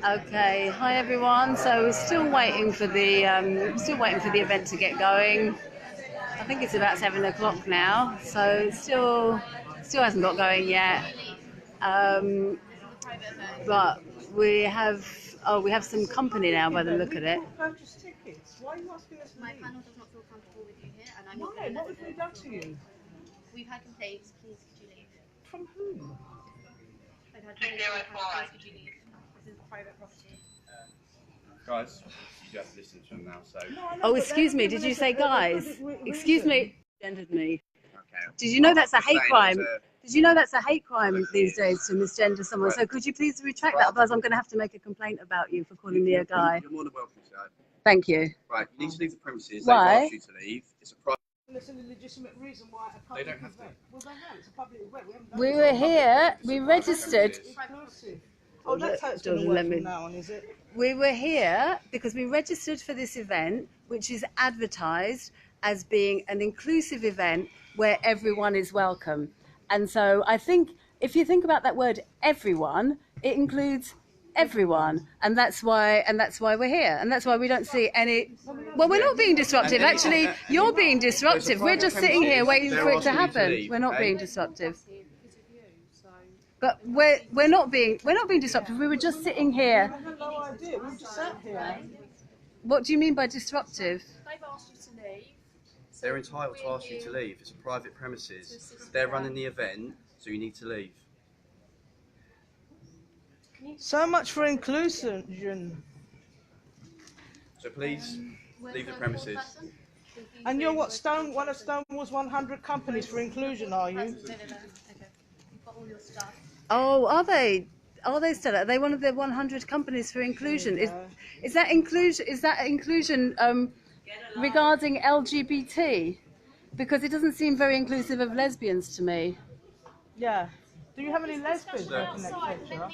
Okay, hi everyone. So we're still waiting for the event to get going. I think it's about 7 o'clock now, so still hasn't got going yet. Um, but we have some company now by the look of it. Purchase tickets. Why are you asking us to My leave? panel does not feel comfortable with you here, and I'm not Why? going to What let have we it. done to you? We've had complaints. Please, could you leave? From whom? I've had complaints. Please, could you leave? This is private property. Guys, you have to listen to them now, so... No, I know, Oh, but excuse they me. haven't Did you given say us a guys? good Excuse reason. me. Gendered me. Okay. Did you know that's a hate crime? Saying Did you know that's a hate crime these days to misgender someone? So could you please retract that? Otherwise, I'm going to have to make a complaint about you for calling me a guy. You're more than welcome to that. Thank you. Right, you need to leave the premises. Why? They've asked you to leave. It's a private... There's a legitimate reason why a public don't have to. event. Well, they have. It's a public event. We haven't done We it. were here. We registered. Inclusive. Oh, that's how it's going to work from now on, is it? We were here because we registered for this event, which is advertised as being an inclusive event where everyone is welcome. And so I think if you think about that word everyone, it includes everyone, and that's why we're here, and that's why we don't see any. Well, we're not being disruptive. Actually, you're being disruptive. We're just sitting here waiting for it to happen. We're not being disruptive. But we're not being disruptive. We were just sitting here. I have no idea. We've just sat here. What do you mean by disruptive? They've asked you to leave. They're entitled to ask you to leave. It's a private premises. They're running the event, so you need to leave. So much for inclusion. So please, leave the premises. And you're what? One of Stonewall's 100 companies for inclusion, are you? No. Okay. You've got all your stuff. Oh, are they? Are they still? Are they one of the 100 companies for inclusion? Is that inclusion? Is that inclusion regarding LGBT? Because it doesn't seem very inclusive of lesbians to me. Yeah. Do you have any lesbians working next venture?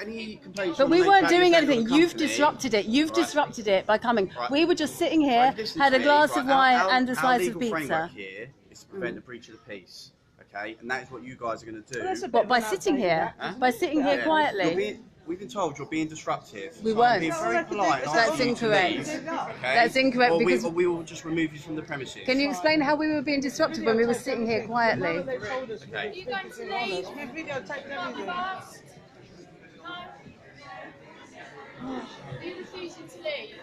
Any complaints? But we weren't doing anything. You've company, disrupted it. You've disrupted it by coming. Right. We were just sitting here, Right, listen had to a me. glass Right, of wine and a our slice of legal pizza. framework here is to prevent the breach of the peace. Okay, and that is what you guys are going to do. Well, that's a bit What, of by an sitting outdated here? act, isn't By it? sitting here Yeah. quietly? We've been told you're being disruptive. We So weren't. I'm being very polite. and That's asking you to incorrect. leave, okay? That's incorrect Or because- we will just remove you from the premises. Can you explain how we were being disruptive when we were sitting here quietly? They told us Okay. you going to leave? We videotaped everything. You refusing to leave?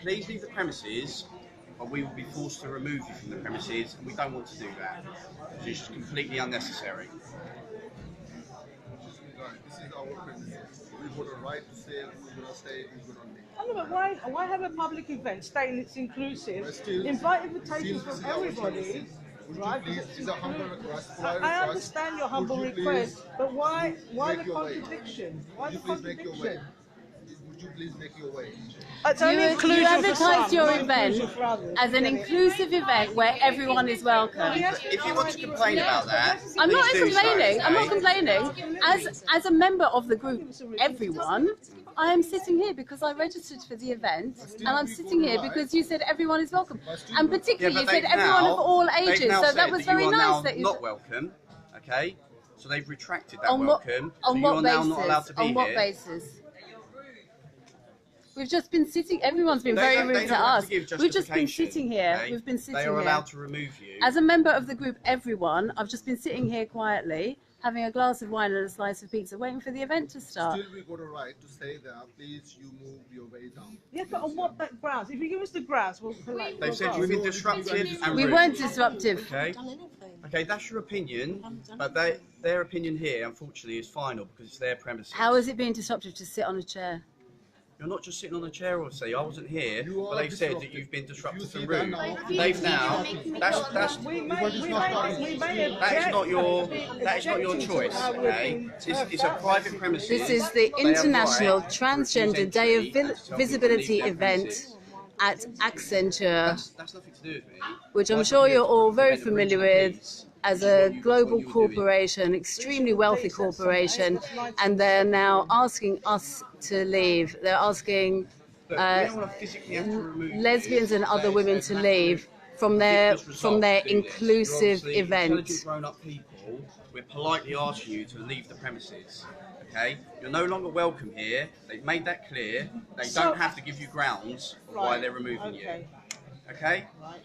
Please leave the premises, or we will be forced to remove you from the premises, and we don't want to do that. It's just completely unnecessary. This is our premises. We've got a right to say who's going to stay, who's going to leave. I know, but why have a public event stating it's inclusive? But still- Invite invitations Since from this is our everybody. premises, would Right? you please, it's a humble request. I understand your humble Would you request, but why make the your way? contradiction? Why Would the you please make your way? contradiction? Would you please make your way? It's only You inclusion for advertised some, your not event inclusion for others. as an inclusive event where everyone is welcome. If you want to complain about that, I'm not please do so, complaining. I'm not okay? complaining. As a member of the group, everyone, I am sitting here because I registered for the event, and I'm sitting here because you said everyone is welcome, and particularly you said everyone of all ages. They've now So that said was you very are nice now that you. not welcome, okay? So they've retracted that On what? welcome. On so what you are basis? now not allowed to be On what here. basis? We've just been sitting. Everyone's been They very don't- they rude don't to have us. to give We've just been justification, sitting here. okay? We've been sitting They are here. allowed to remove you. As a member of the group, everyone, I've just been sitting here quietly, having a glass of wine and a slice of pizza, waiting for the event to start. Still, we got a right to say that. Please, you move your way down. Yes, but on what grounds? If you give us the grounds, we'll collect. They've said you've been disruptive and We rude. weren't disruptive. Okay. Okay, that's your opinion, but their opinion here, unfortunately, is final because it's their premises. How is it being disruptive to sit on a chair? You're not just sitting on a chair or say I wasn't here, You but are they've said that disruptive. you've been disruptive You see and that rude. now? They've now that's We may that is not your choice. Okay, it's a private premises. This is the They have International right to Transgender refuse Day of entry and to tell people to Visibility leave their event premises. at Accenture, That's nothing to do with me. which I'm My sure job you're is to all very prevent the breach familiar of with peace. as That's a what you global were doing. corporation, extremely wealthy corporation, and they're now asking us to leave. They're asking Look, we don't want to physically have to remove you. lesbians and other women to leave from their inclusive event. Grown-up people people, we're politely asking you to leave the premises. Okay? You're no longer welcome here. They've made that clear. They don't have to give you grounds for why they're removing you. Okay? Right.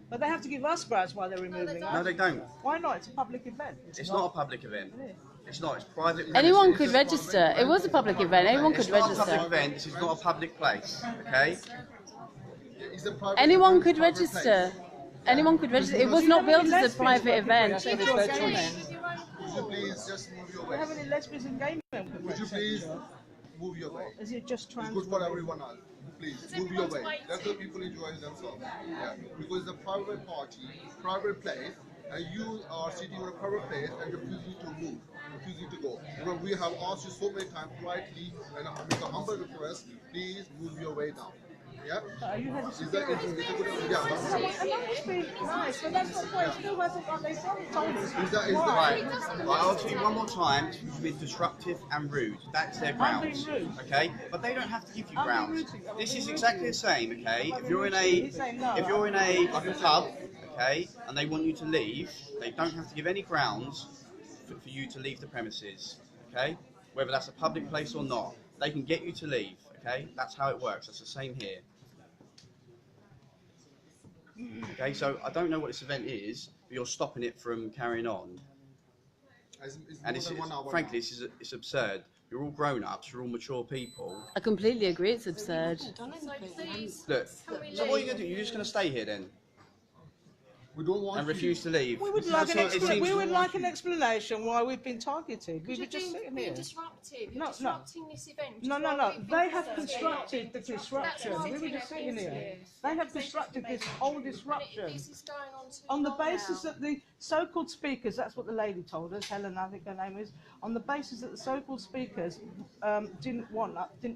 But they have to give us grounds while they're removing us. No, they don't. Why not? It's a public event. It's not a public event. It's not. It's private. Anyone premises. could register. It was a public event. Anyone could It's not a register. public event. This is not a public place. Okay? It's a private Anyone event, could private register. place. Anyone could register. It was not built as a private event. Would you please just move your Do way? you have any lesbians and gay men? Would you please move your way? Is it just It's trans? good for everyone else. Please move your way. Let the people enjoy themselves. Yeah, because it's a private party, private place, and you are sitting on a private place and refusing to move, refusing to go. You know, we have asked you so many times politely and with a humble request, please move your way down. Yeah? Are you headed Is that it's a good yeah? And that must be nice, but that's not the point. It still hasn't got they told us. Is that Right. I'll tell you one more time. It's been disruptive and rude. That's their grounds. being rude. Okay? But they don't have to give you I'm being grounds. rude. This is exactly the same. Okay? If you're in He's saying no. like a pub, okay, and they want you to leave, they don't have to give any grounds for you to leave the premises. Okay? Whether that's a public place or not, they can get you to leave. Okay? That's how it works. That's the same here. Okay, so I don't know what this event is, but you're stopping it from carrying on. And it's frankly, it's absurd. You're all grown-ups, you're all mature people. I completely agree. It's absurd. Look, so what are you going to do? You're just going to stay here then We don't want and you. refuse to leave? We would like It seems- we would like an explanation why we've been targeted. We were just sitting being here. disruptive. No, You're disrupting this event. No, which no, is no. why we've been They have contacted. constructed the disruption. That's We were why just sitting we're here. here. They have constructed this whole disruption This is going on too on the long basis now. that the so-called speakers, that's what the lady told us, Helen, I think her name is, on the basis that the so-called speakers didn't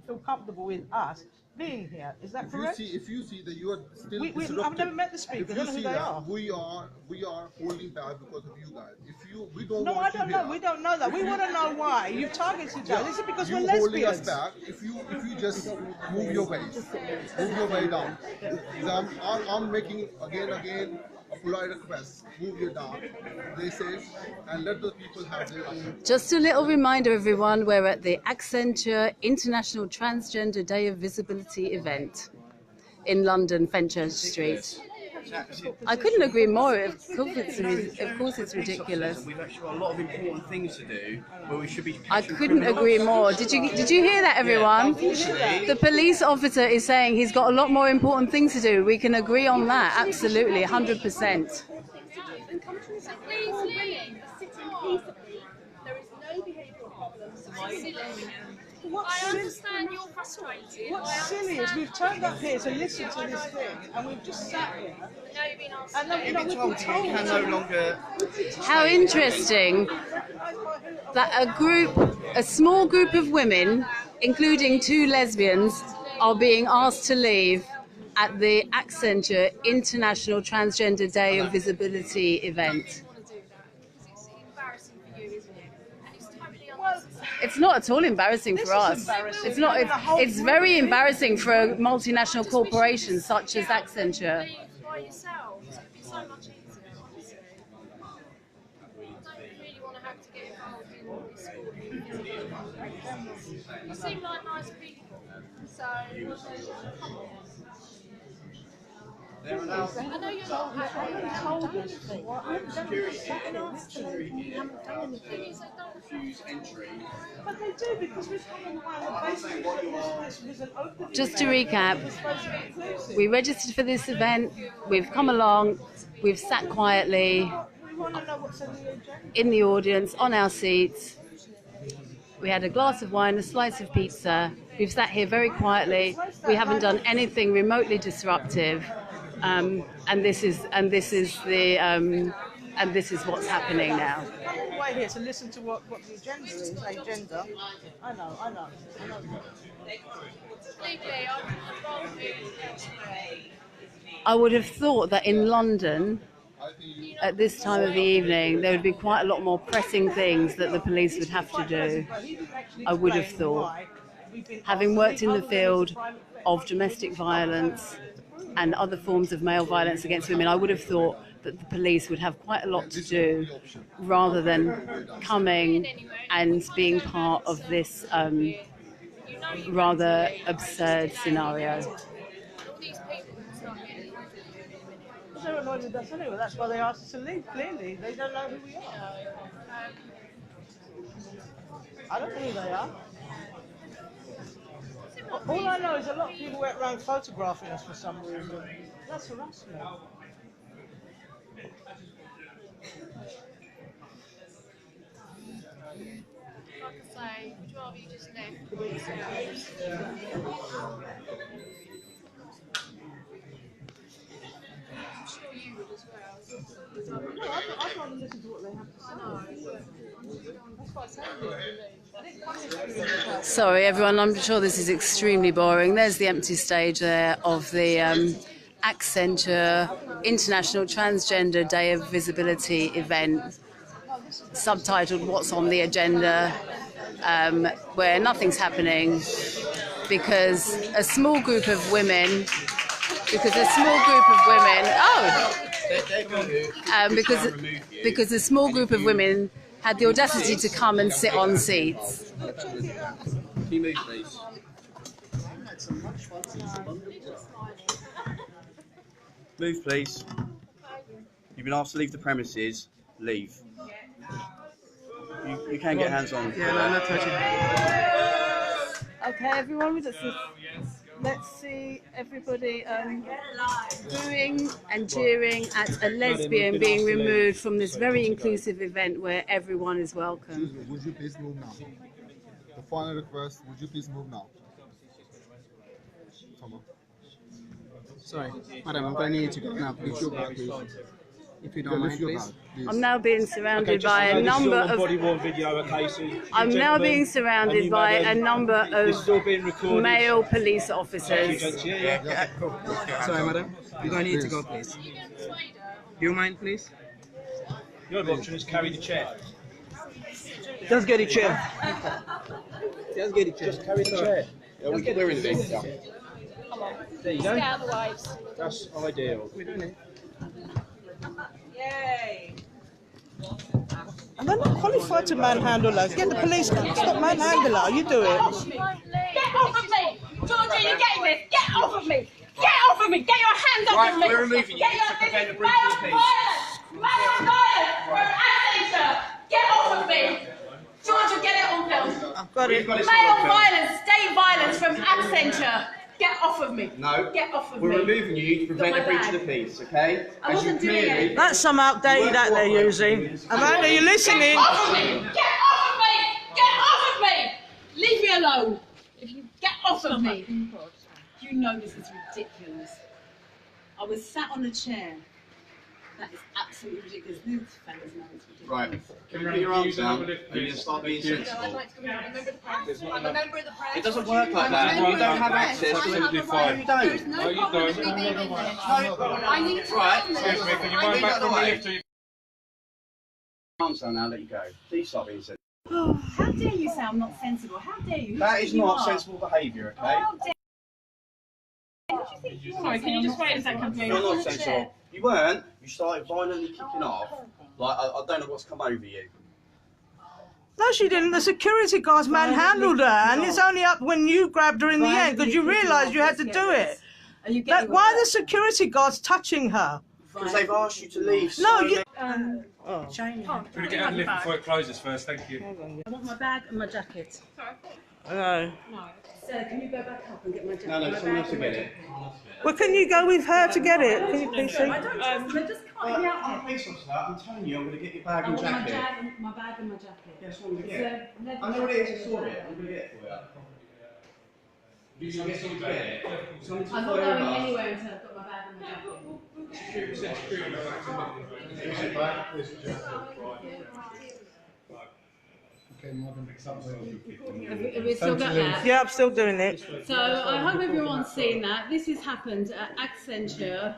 feel comfortable with us being here. Is that correct? If you see that you are still I've disruptive, never met the speakers. I if don't you know who see they that are. we are holding back because of you guys. We don't No, I want don't you know. here. We don't know that. We want to know why you've targeted us. Is it because you we're holding us lesbians? back. If you just move your way down. Because I'm making again a polite request. Move you down. They say, and let the people have their own. Just a little reminder, everyone, we're at the Accenture International Transgender Day of Visibility event in London, Fenchurch Street. I couldn't agree more. Of course it's ridiculous. We've actually got a lot of important things to do where we should be. I couldn't agree more. Did you hear that, everyone? unfortunately- The police officer is saying he's got a lot more important things to do. We can agree on that, absolutely, 100%. So please leave. Sitting peaceably. There is no behavioural problems. I understand you're frustrated. What's silly is we've turned up here to listen to this thing, and we've just sat here. Now you've been asked. And then, You've been told you can no longer. How interesting that a small group of women, including 2 lesbians, are being asked to leave at the Accenture International Transgender Day of Visibility event. want to do that because it's embarrassing for you, isn't it? And it's totally unnecessary. It's not at all embarrassing for us. embarrassing. It's not. It's very embarrassing for a multinational corporation such as Accenture. Leave by yourselves. It'd be so much easier, honestly. You don't really want to have to get involved in this sort of thing. You seem like nice people, so come on. They're allowed. I know you're not happy. Refuse entry. But they do, because we've come on the basis that this was an open Just to event. recap, It's supposed to be inclusive. we registered for this event. We've come along. We've sat quietly We want to know what's on the agenda. in the audience on our seats. We had a glass of wine, a slice of pizza. We've sat here very quietly. We haven't done anything remotely disruptive. And this is what's happening now. I'm all the way here to listen to what the agenda is. Agenda. I know. Legally, I'd rather be elsewhere. I would have thought that in London, at this time of the evening, there would be quite a lot more pressing things that the police would have to do. But he didn't actually I would have explain thought. why we've been Having asked worked to in the leave other than field it's a private of domestic violence and other forms of male violence against women, I would have thought that the police would have quite a lot to do rather than coming and being part of this rather absurd scenario. All these people can start getting annoyed with you in a minute. They're annoyed with us anyway. That's why they asked us to leave. Clearly, they don't know who we are. I don't know who they are. All I know is a lot of people went around photographing us for some reason. That's harassment. Like I say, would you rather you just left? I'm sure you would as well. No, I'd rather listen to what they have to say. I know. That's why I said I didn't come here. Sorry, everyone, I'm sure this is extremely boring. There's the empty stage there of the Accenture International Transgender Day of Visibility event, subtitled What's on the Agenda, where nothing's happening because a small group of women, because a small group of women had the audacity to come and sit on seats. Can you move, please? Move, please. You've been asked to leave the premises. Leave. You can get hands on. Yeah, no, not touching. Okay, everyone, let's see everybody Booing and jeering at a lesbian being removed from this very inclusive event where everyone is welcome. Would you please move now? The final request, would you please move now? Come on. Sorry, madam, I'm going to need to go now, please. If you don't mind, please. I'm now being surrounded by a number of. I'm now being surrounded by a number of male police officers. Sorry, madam, you're going to need to go, please. Do you mind, please? The other option is carry the chair. Just get a chair. Just get it, Just carry the chair. We're in this. Yeah. There you Get go. out of the way. That's ideal. We're doing it. And they're not qualified to manhandle us. Get the police, stop manhandle her. You do it. She won't leave. Get off of me! Georgia, you're getting this! Get off of me! Get off of me! Get your hands off of me! We're removing you Get to prevent a breach male of peace. violence! Male violence from Accenture! Get off of me! Georgia, get it on film! I've got it. Male violence, state violence from Accenture! Get off of me! No. Get off of We're me! removing you to prevent a breach of the peace, okay? I wasn't doing clearly. anything. That's some outdated act they're using. Amanda, you listening? Get off of me! Get off of me! Get off of me! Leave me alone! If you get off of me! You know this is ridiculous. I was sat on a chair. That is absolutely ridiculous. These fellas know it's ridiculous. Right. Can you put your arms down and you start being sensible? I'd like to come and remember the press. I'm a member of the press. It doesn't work like that. You don't have access to it. No, you don't. There's no problem with me being in there. I need to Right. learn this. Can you mind back from the lift? Arms down now, let you go. Please start being sensible. How dare you sound not sensible? How dare you? That is not sensible behaviour, okay? How dare Sorry, can you just wait a second, please? You're not sensible. You weren't. You started violently kicking off. Like, I don't know what's come over you. No, she didn't. The security guards manhandled her, and it's only up when you grabbed her in the end because you realised you had to do it. Are you getting Why are the security guards touching her? Because they've asked you to leave. No, so you. Can we get out of the lift before it closes first? Thank you. I want my bag and my jacket. No. Sir, can you go back up and get my jacket? No, someone else will get it. Well, can you go with her to get it? Can you please see? I don't trust them. Just can't be out I'm a police officer. I'm telling you, I'm going to get your bag I and want my jacket. bag and my jacket. Yes, what I'm going to It's get. a leather I know what it is. I jacket. saw it. I'm going to get it for you. You get someone to get it. Someone to I'm not follow going us. anywhere until I've got my bag and my jacket. Have we still got that? Yeah, I'm still doing it. So I hope everyone's seen that. This has happened at Accenture,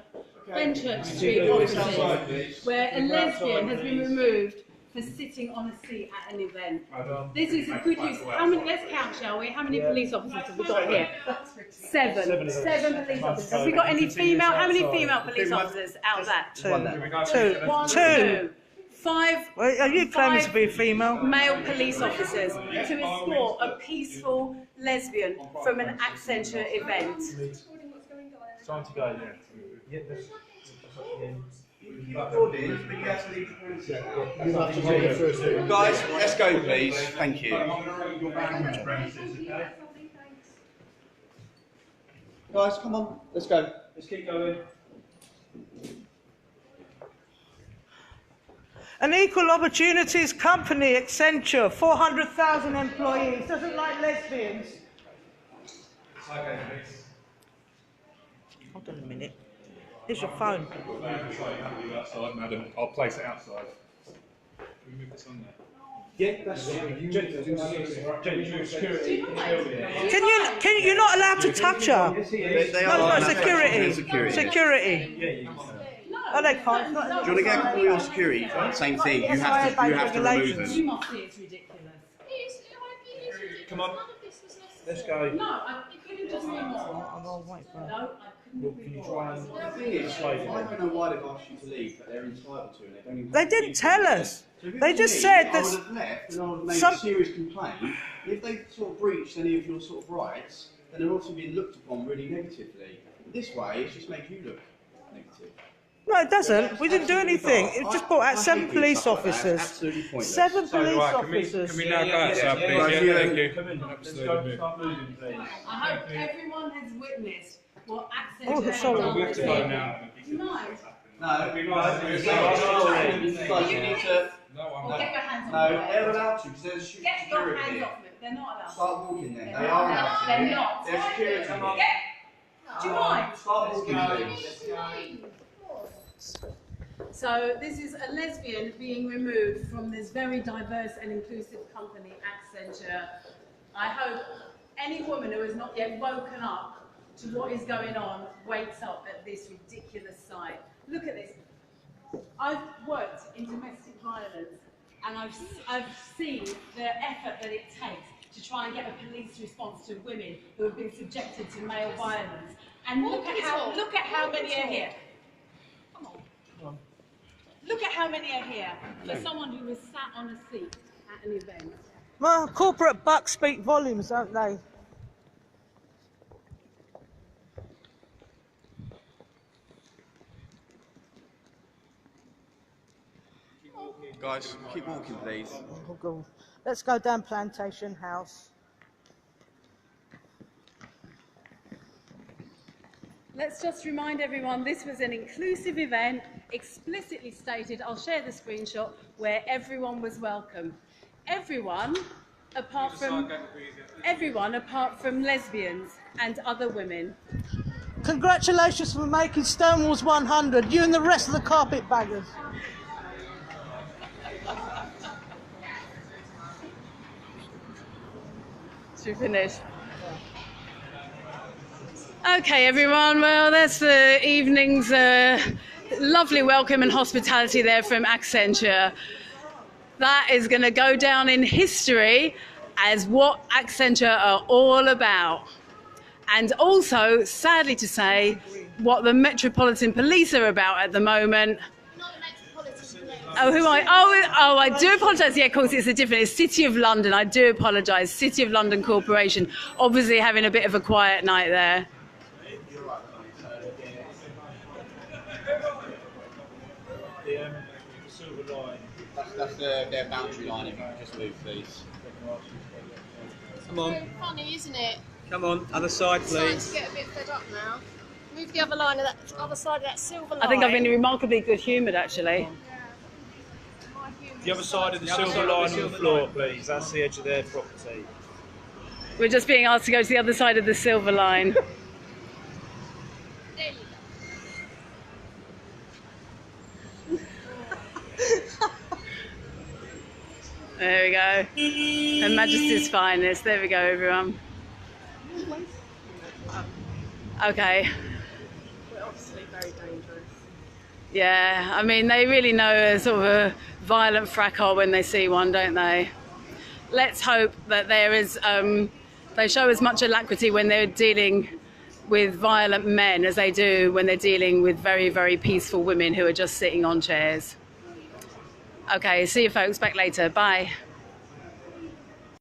Fenchurch Street offices, where a lesbian has been removed for sitting on a seat at an event. This is a good use. How many? Let's count, shall we? How many police officers have we got here? Seven police officers. Have we got any female? How many female police officers out of that? Two. 5. Well, are you claiming to be a female? Male police officers to escort a peaceful lesbian from an Accenture event. Time to go, yeah. Guys, let's go, please. Thank you. Guys, come on. Let's go. Let's keep going. An equal opportunities company, Accenture, 400,000 employees, doesn't like lesbians. Okay, please. Hold on a minute. Here's your phone. Outside, madam. I'll place it outside. Can we move this on there? Yeah, that's You're not allowed to touch her. They are. No, security. Security. Security. Oh, they can't. Do you want to get a call your security? Same thing. You have to remove them. You must see it's ridiculous. Come on. Let's go. No, it couldn't just be more. I'll wait for her. No, I couldn't Can you try and The thing is, I don't know why they've asked you to leave, but they're entitled to, and they don't even. They didn't tell us. So if it They was just me, said I that would have left and I would have made some- a serious complaint. If they sort of breached any of your sort of rights, then they're also being looked upon really negatively. This way, it's just made you look negative. No, it doesn't. We didn't do anything. It just brought out 7 hate police stuff like that. It's officers. absolutely pointless. 7 So, police right, officers. can we now go outside, please? Right, Yeah, thank you. you. Come in. Absolutely. Start moving, please. I hope everyone has witnessed what Accenture Oh, has sorry. done. We have to go now. No. No, Be no, nice. you need to. No, I'm Or get your hands No, off me. they're allowed to because there's Get your security. hands off me. They're not allowed. Start walking then. They They're are not allowed allowed. to. They're not. There's security. Do you mind? Start walking, please. So this is a lesbian being removed from this very diverse and inclusive company, Accenture. I hope any woman who has not yet woken up to what is going on wakes up at this ridiculous sight. Look at this. I've worked in domestic violence and I've seen the effort that it takes to try and get a police response to women who have been subjected to male violence. And look at how many are here. Come on. Look at how many are here for someone who was sat on a seat at an event. Well, corporate bucks speak volumes, don't they? Guys, keep walking, please. Oh, God. Let's go down Plantation House. Let's just remind everyone this was an inclusive event, explicitly stated, I'll share the screenshot, where everyone was welcome. Everyone apart from lesbians and other women. Congratulations for making Stonewall's 100, you and the rest of the carpetbaggers. Should we finish? Okay, everyone. Well, that's the evening's lovely welcome and hospitality there from Accenture. That is going to go down in history as what Accenture are all about. And also, sadly to say, what the Metropolitan Police are about at the moment. Not the Metropolitan Police. Oh, I do apologise. Yeah, of course, it's City of London. I do apologise. City of London Corporation. Obviously having a bit of a quiet night there. That's their boundary line. If you could just move, please. Come on, Very funny, isn't it? come on, other side, Starting please. to get a bit fed up now. Move the other line of that other side of that silver line. I think I've been remarkably good-humoured, actually. My humour The other is side of the silver line on the floor, please. That's the edge of their property. We're just being asked to go to the other side of the silver line. There you go. There we go. Her Majesty's finest. There we go, everyone. Okay. We're obviously very dangerous. Yeah, I mean, they really know a sort of a violent fracas when they see one, don't they? Let's hope that there is, they show as much alacrity when they're dealing with violent men as they do when they're dealing with very, very peaceful women who are just sitting on chairs. Okay, see you folks back later. Bye.